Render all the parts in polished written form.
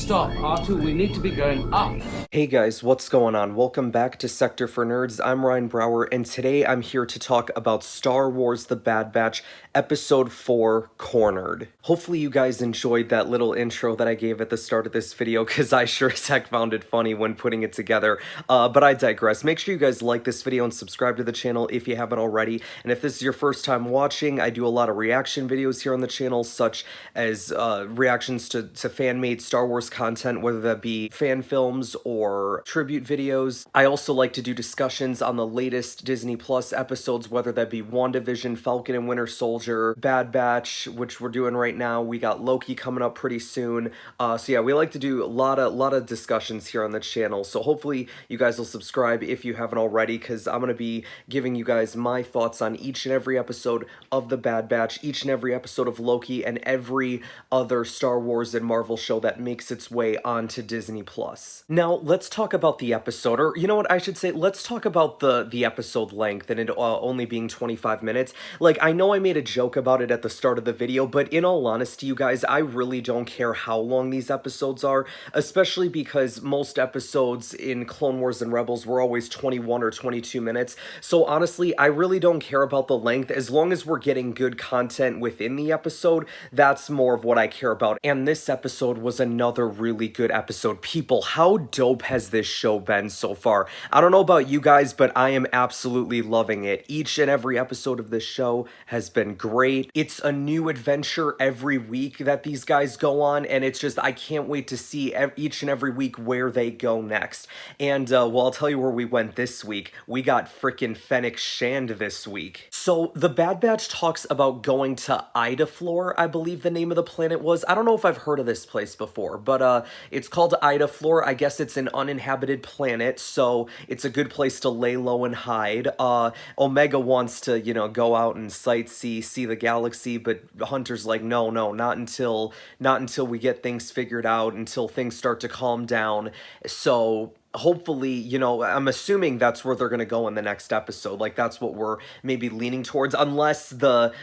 Stop, R2, we need to be going up. Hey guys, what's going on? Welcome back to Sector for Nerds. I'm Ryan Brower, and today I'm here to talk about Star Wars The Bad Batch, Episode 4, Cornered. Hopefully you guys enjoyed that little intro that I gave at the start of this video, because I sure as heck found it funny when putting it together. But I digress. Make sure you guys like this video and subscribe to the channel if you haven't already. And if this is your first time watching, I do a lot of reaction videos here on the channel, such as reactions to fan-made Star Wars content, whether that be fan films or tribute videos. I also like to do discussions on the latest Disney Plus episodes, whether that be WandaVision, Falcon and Winter Soldier, Bad Batch, which we're doing right now. We got Loki coming up pretty soon. So yeah, we like to do a lot of discussions here on the channel. So hopefully you guys will subscribe if you haven't already, because I'm going to be giving you guys my thoughts on each and every episode of The Bad Batch, each and every episode of Loki, and every other Star Wars and Marvel show that makes its way onto Disney Plus. Now, let's talk about the episode, or you know what I should say, let's talk about the episode length and it only being 25 minutes. Like, I know I made a joke about it at the start of the video, but in all honesty, you guys, I really don't care how long these episodes are, especially because most episodes in Clone Wars and Rebels were always 21 or 22 minutes. So honestly, I really don't care about the length. As long as we're getting good content within the episode, that's more of what I care about. And this episode was another really good episode. People, how dope has this show been so far? I don't know about you guys, but I am absolutely loving it. Each and every episode of this show has been great. It's a new adventure every week that these guys go on, and it's just, I can't wait to see each and every week where they go next. And, well, I'll tell you where we went this week. We got frickin' Fennec Shand this week. So, The Bad Batch talks about going to Idaflor, I believe the name of the planet was. I don't know if I've heard of this place before, but it's called Idaflor. I guess it's an uninhabited planet, so it's a good place to lay low and hide. Omega wants to, you know, go out and sightsee, see the galaxy, but Hunter's like, no, not until we get things figured out, until things start to calm down. So hopefully, you know, I'm assuming that's where they're gonna go in the next episode. Like, that's what we're maybe leaning towards, unless the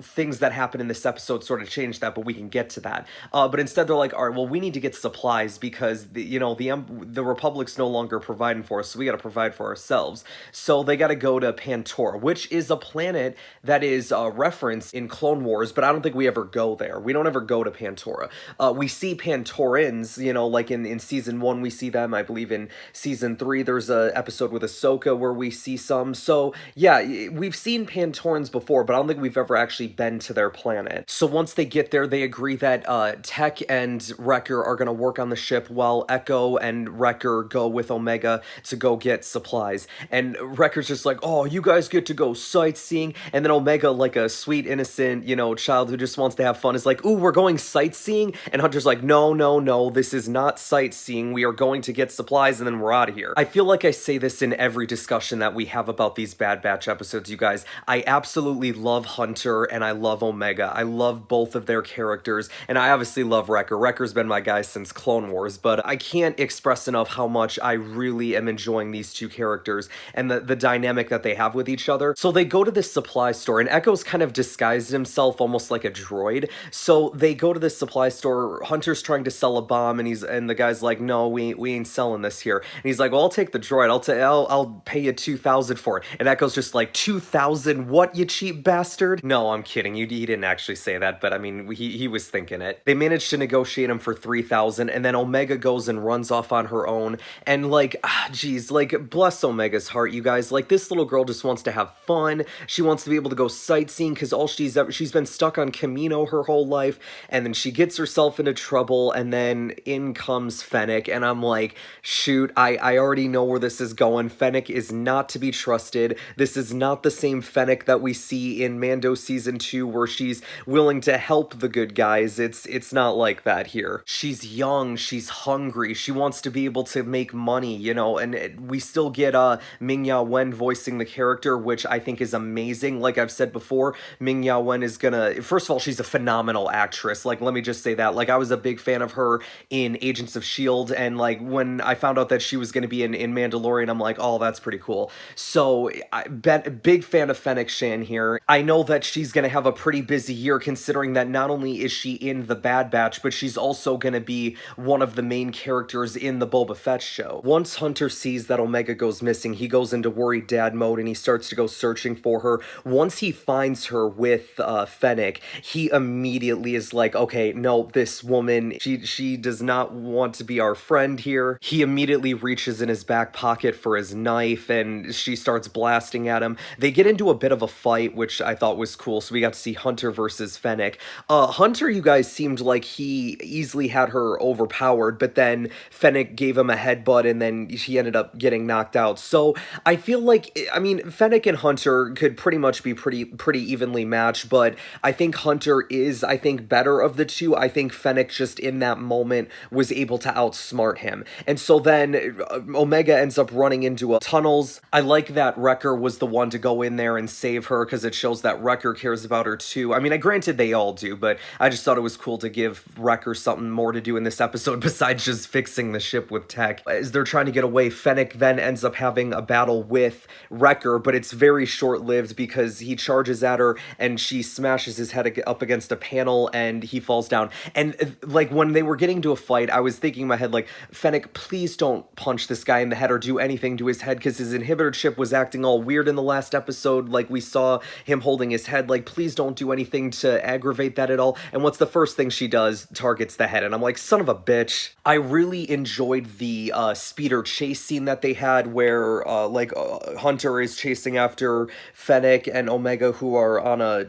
things that happen in this episode sort of change that, but we can get to that. But instead they're like, all right, well, we need to get supplies because the Republic's no longer providing for us, so we gotta provide for ourselves. So they gotta go to Pantora, which is a planet that is referenced in Clone Wars, but I don't think we ever go there. We don't ever go to Pantora. We see Pantorans, you know, like in season 1 we see them. I believe in season 3 there's a episode with Ahsoka where we see some. So yeah, we've seen Pantorans before, but I don't think we've ever actually been to their planet. So once they get there, they agree that Tech and Wrecker are going to work on the ship while Echo and Wrecker go with Omega to go get supplies. And Wrecker's just like, oh, you guys get to go sightseeing. And then Omega, like a sweet, innocent, you know, child who just wants to have fun, is like, ooh, we're going sightseeing? And Hunter's like, no, this is not sightseeing. We are going to get supplies and then we're out of here. I feel like I say this in every discussion that we have about these Bad Batch episodes, you guys. I absolutely love Hunter and I love Omega. I love both of their characters, and I obviously love Wrecker. Wrecker's been my guy since Clone Wars, but I can't express enough how much I really am enjoying these two characters and the dynamic that they have with each other. So they go to this supply store, and Echo's kind of disguised himself almost like a droid. So they go to this supply store. Hunter's trying to sell a bomb, and the guy's like, no, we ain't selling this here. And he's like, well, I'll take the droid. I'll pay you 2,000 for it. And Echo's just like, 2,000? What, you cheap bastard? No, I'm kidding. He didn't actually say that, but I mean, he was thinking it. They managed to negotiate him for 3,000, and then Omega goes and runs off on her own. And like, geez, like, bless Omega's heart, you guys. Like, this little girl just wants to have fun. She wants to be able to go sightseeing, because all she's been stuck on Camino her whole life, and then she gets herself into trouble, and then in comes Fennec, and I'm like, shoot, I already know where this is going. Fennec is not to be trusted. This is not the same Fennec that we see in Mando Season 2, where she's willing to help the good guys. It's not like that here. She's young, she's hungry, she wants to be able to make money, you know, and we still get Ming-Ya Wen voicing the character, which I think is amazing. Like I've said before, Ming-Ya Wen is gonna, first of all, she's a phenomenal actress. Like, let me just say that. Like, I was a big fan of her in Agents of S.H.I.E.L.D., and like, when I found out that she was going to be in Mandalorian, I'm like, oh, that's pretty cool. So big fan of Fennec Shand here. I know that she's going to have a pretty busy year, considering that not only is she in the Bad Batch, but she's also going to be one of the main characters in the Boba Fett show. Once Hunter sees that Omega goes missing, he goes into worried dad mode and he starts to go searching for her. Once he finds her with Fennec, he immediately is like, okay, no, this woman, she does not want to be our friend here. He immediately reaches in his back pocket for his knife and she starts blasting at him. They get into a bit of a fight, which I thought was cool. So we got to see Hunter versus Fennec. Hunter, you guys, seemed like he easily had her overpowered, but then Fennec gave him a headbutt and then he ended up getting knocked out. So I feel like, I mean, Fennec and Hunter could pretty much be pretty evenly matched, but I think Hunter is, I think, better of the two. I think Fennec just in that moment was able to outsmart him. And so then Omega ends up running into tunnels. I like that Wrecker was the one to go in there and save her because it shows that Wrecker cares about her too. I mean, granted they all do, but I just thought it was cool to give Wrecker something more to do in this episode besides just fixing the ship with tech. As they're trying to get away, Fennec then ends up having a battle with Wrecker, but it's very short-lived because he charges at her and she smashes his head up against a panel and he falls down. And like when they were getting to a fight, I was thinking in my head like, Fennec, please don't punch this guy in the head or do anything to his head because his inhibitor chip was acting all weird in the last episode. Like we saw him holding his head. Like please don't do anything to aggravate that at all. And what's the first thing she does? Targets the head. And I'm like, son of a bitch. I really enjoyed the speeder chase scene that they had where Hunter is chasing after Fennec and Omega, who are on a,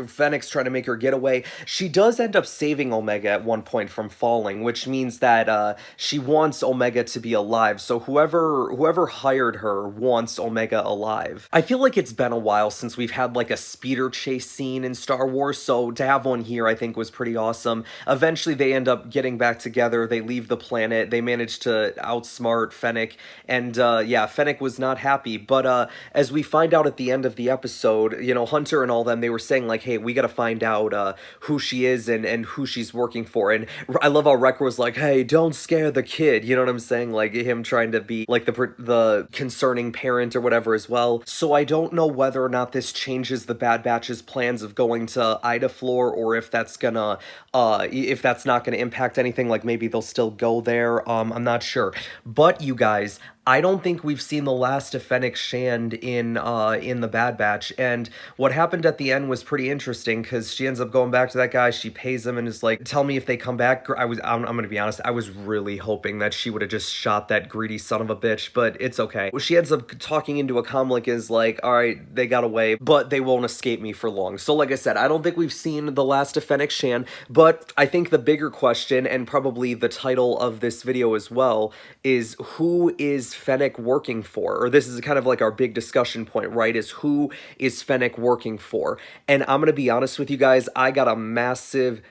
Fennec's trying to make her get away. She does end up saving Omega at one point from falling, which means that she wants Omega to be alive. So whoever hired her wants Omega alive. I feel like it's been a while since we've had like a speeder chase scene in Star Wars, so to have one here I think was pretty awesome. Eventually they end up getting back together, they leave the planet, they manage to outsmart Fennec, and yeah, Fennec was not happy, but as we find out at the end of the episode, Hunter and all them, they were saying like, hey, we gotta find out who she is and who she's working for, and I love how Wrecker was like, hey, don't scare the kid, you know what I'm saying, like him trying to be like the concerning parent or whatever as well. So I don't know whether or not this changes the Bad Batch's plans of going to Ida Floor, or if that's gonna if that's not gonna impact anything, like maybe they'll still go there. I'm not sure. But you guys, I don't think we've seen the last of Fennec Shand in the Bad Batch, and what happened at the end was pretty interesting because she ends up going back to that guy, she pays him and is like, tell me if they come back. I'm gonna be honest, I was really hoping that she would have just shot that greedy son of a bitch, but it's okay. She ends up talking into a comlink, is like, alright, they got away, but they won't escape me for long. So like I said, I don't think we've seen the last of Fennec Shand, but I think the bigger question, and probably the title of this video as well, is who is Fennec working for? Or this is kind of like our big discussion point, right? Is who is Fennec working for? And I'm gonna be honest with you guys, I got a massive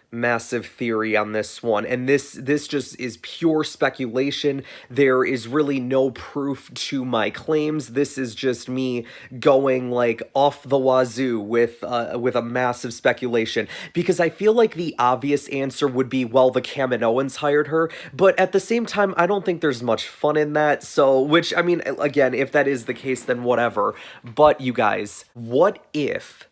theory on this one, and this just is pure speculation. There is really no proof to my claims. This is just me going like off the wazoo with a massive speculation, because I feel like the obvious answer would be, well, the Kaminoans hired her, but at the same time, I don't think there's much fun in that. So, which, I mean, again, if that is the case, then whatever. But you guys, what if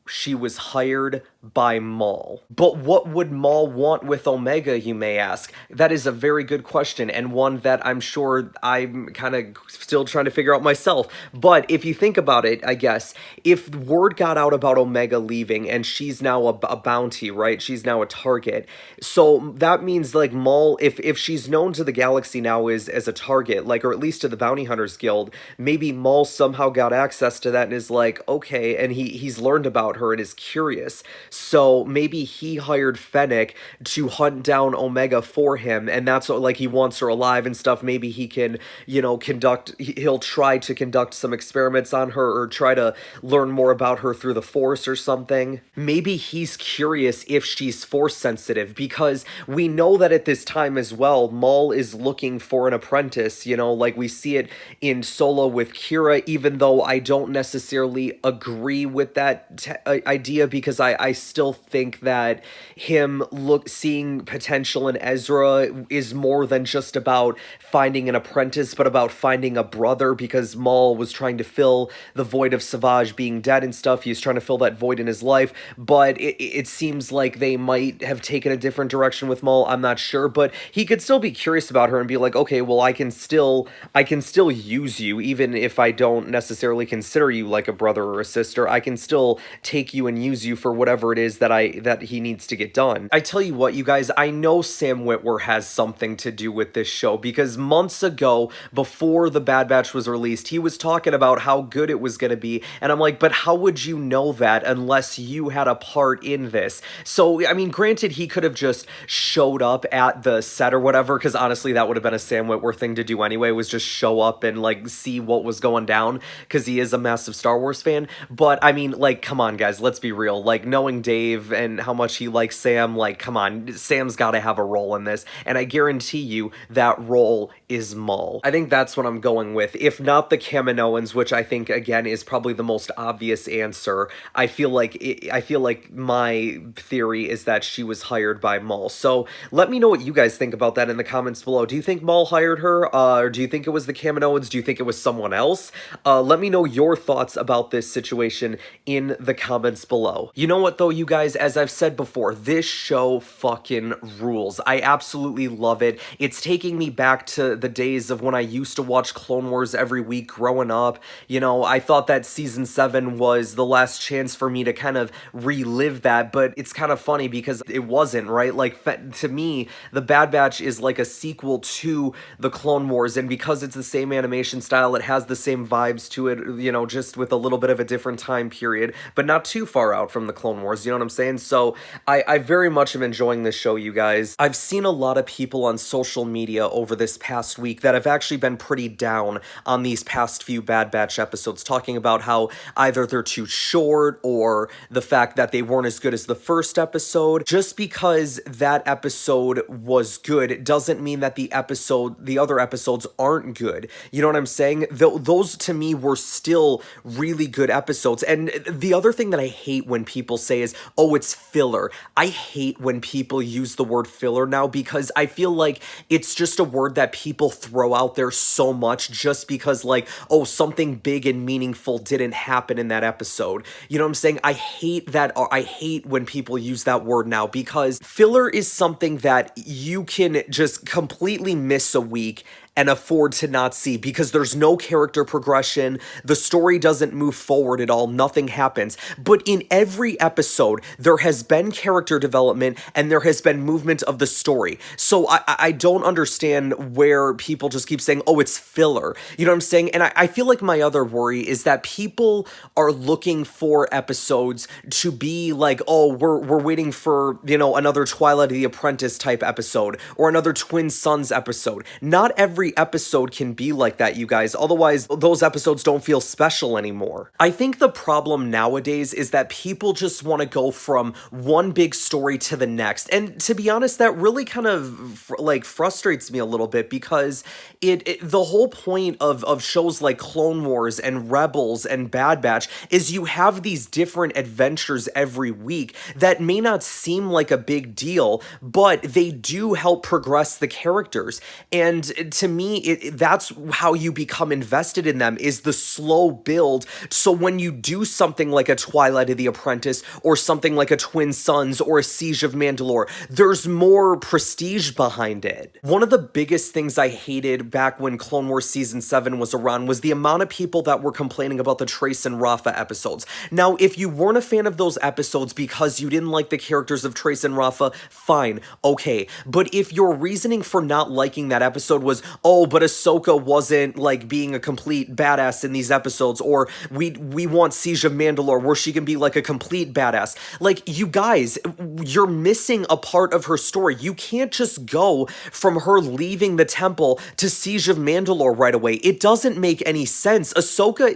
she was hired by MAUL? But what would MAUL want with Omega, you may ask? That is a very good question, and one that I'm sure I'm kind of still trying to figure out myself. But if you think about it, I guess, if word got out about Omega leaving, and she's now a bounty, right? She's now a target. So that means, like, MAUL, if she's known to the galaxy now as a target, like, or at least to the Bounty Hunters Guild, maybe MAUL somehow got access to that and is like, okay, and he's learned about her and is curious. So maybe he hired Fennec to hunt down Omega for him, and that's what, like, he wants her alive and stuff. Maybe he can, he'll try to conduct some experiments on her or try to learn more about her through the Force or something. Maybe he's curious if she's Force sensitive, because we know that at this time as well, MAUL is looking for an apprentice, like we see it in Solo with Kira, even though I don't necessarily agree with that idea because I still think that him seeing potential in Ezra is more than just about finding an apprentice, but about finding a brother, because MAUL was trying to fill the void of Savage being dead and stuff. He was trying to fill that void in his life, but it seems like they might have taken a different direction with MAUL. I'm not sure, but he could still be curious about her and be like, okay, well, I can still use you, even if I don't necessarily consider you like a brother or a sister. I can still take you and use you for whatever it is that he needs to get done. I tell you what, you guys, I know Sam Witwer has something to do with this show, because months ago, before The Bad Batch was released, he was talking about how good it was going to be, and I'm like, but how would you know that unless you had a part in this? So, I mean, granted, he could have just showed up at the set or whatever, because honestly, that would have been a Sam Witwer thing to do anyway, was just show up and, like, see what was going down, because he is a massive Star Wars fan. But, I mean, like, come on, guys, let's be real. Like, knowing Dave and how much he likes Sam, like, come on, Sam's got to have a role in this, and I guarantee you that role is MAUL. I think that's what I'm going with. If not the Kaminoans, which I think, again, is probably the most obvious answer, I feel like my theory is that she was hired by MAUL. So let me know what you guys think about that in the comments below. Do you think MAUL hired her? Or do you think it was the Kaminoans? Do you think it was someone else? Let me know your thoughts about this situation in the comments below. You know what, though, you guys? As I've said before, this show fucking rules. I absolutely love it. It's taking me back to the days of when I used to watch Clone Wars every week growing up. You know, I thought that season 7 was the last chance for me to kind of relive that, but it's kind of funny because it wasn't, right? Like, to me, The Bad Batch is like a sequel to the Clone Wars, and because it's the same animation style, it has the same vibes to it, you know, just with a little bit of a different time period, but not too far out from the Clone Wars, you know what I'm saying? So I very much am enjoying this show, you guys. I've seen a lot of people on social media over this past week that have actually been pretty down on these past few Bad Batch episodes, talking about how either they're too short or the fact that they weren't as good as the first episode. Just because that episode was good doesn't mean that the other episodes aren't good. You know what I'm saying? Those to me were still really good episodes. And the other thing that I hate when people say is, oh, it's filler. I hate when people use the word filler now, because I feel like it's just a word that people throw out there so much just because, like, oh, something big and meaningful didn't happen in that episode. You know what I'm saying? I hate that. I hate when people use that word now, because filler is something that you can just completely miss a week and afford to not see, because there's no character progression, the story doesn't move forward at all, nothing happens. But in every episode, there has been character development and there has been movement of the story. So I don't understand where people just keep saying, oh, it's filler. You know what I'm saying? And I feel like my other worry is that people are looking for episodes to be like, oh, we're waiting for, you know, another Twilight of the Apprentice type episode or another Twin Sons episode. Not every episode can be like that, you guys. Otherwise, those episodes don't feel special anymore. I think the problem nowadays is that people just want to go from one big story to the next. And to be honest, that really kind of like frustrates me a little bit, because the whole point of shows like Clone Wars and Rebels and Bad Batch is you have these different adventures every week that may not seem like a big deal, but they do help progress the characters. And to me, that's how you become invested in them, is the slow build. So when you do something like a Twilight of the Apprentice or something like a Twin Sons or a Siege of Mandalore, there's more prestige behind it. One of the biggest things I hated back when Clone Wars Season 7 was around was the amount of people that were complaining about the Trace and Rafa episodes. Now, if you weren't a fan of those episodes because you didn't like the characters of Trace and Rafa, fine, okay. But if your reasoning for not liking that episode was, oh, but Ahsoka wasn't, like, being a complete badass in these episodes, or we want Siege of Mandalore where she can be, like, a complete badass. Like, you guys, you're missing a part of her story. You can't just go from her leaving the temple to Siege of Mandalore right away. It doesn't make any sense. Ahsoka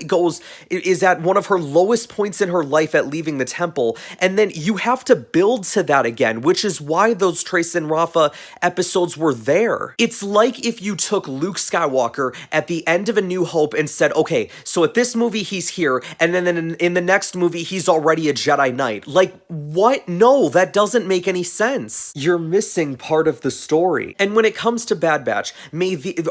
is at one of her lowest points in her life at leaving the temple, and then you have to build to that again, which is why those Trace and Rafa episodes were there. It's like if you took took Luke Skywalker at the end of A New Hope and said, okay, so at this movie he's here, and then in the next movie he's already a Jedi Knight. Like, what? No, that doesn't make any sense. You're missing part of the story. And when it comes to Bad Batch,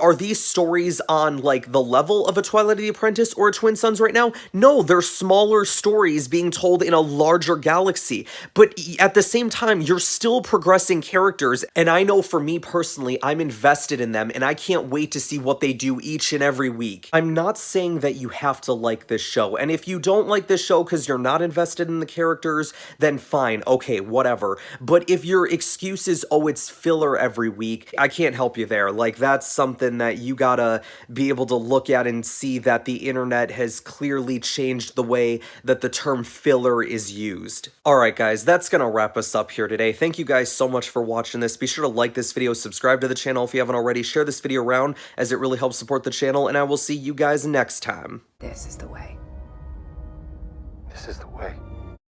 are these stories on, like, the level of a Twilight of the Apprentice or a Twin Suns right now? No, they're smaller stories being told in a larger galaxy. But at the same time, you're still progressing characters, and I know for me personally, I'm invested in them, and I can't wait to see what they do each and every week. I'm not saying that you have to like this show, and if you don't like this show because you're not invested in the characters, then fine, okay, whatever. But if your excuse is, oh, it's filler every week, I can't help you there. Like, that's something that you gotta be able to look at and see that the internet has clearly changed the way that the term filler is used. Alright guys, that's gonna wrap us up here today. Thank you guys so much for watching this. Be sure to like this video, subscribe to the channel if you haven't already, share this video around as it really helps support the channel, and I will see you guys next time. This is the way. This is the way.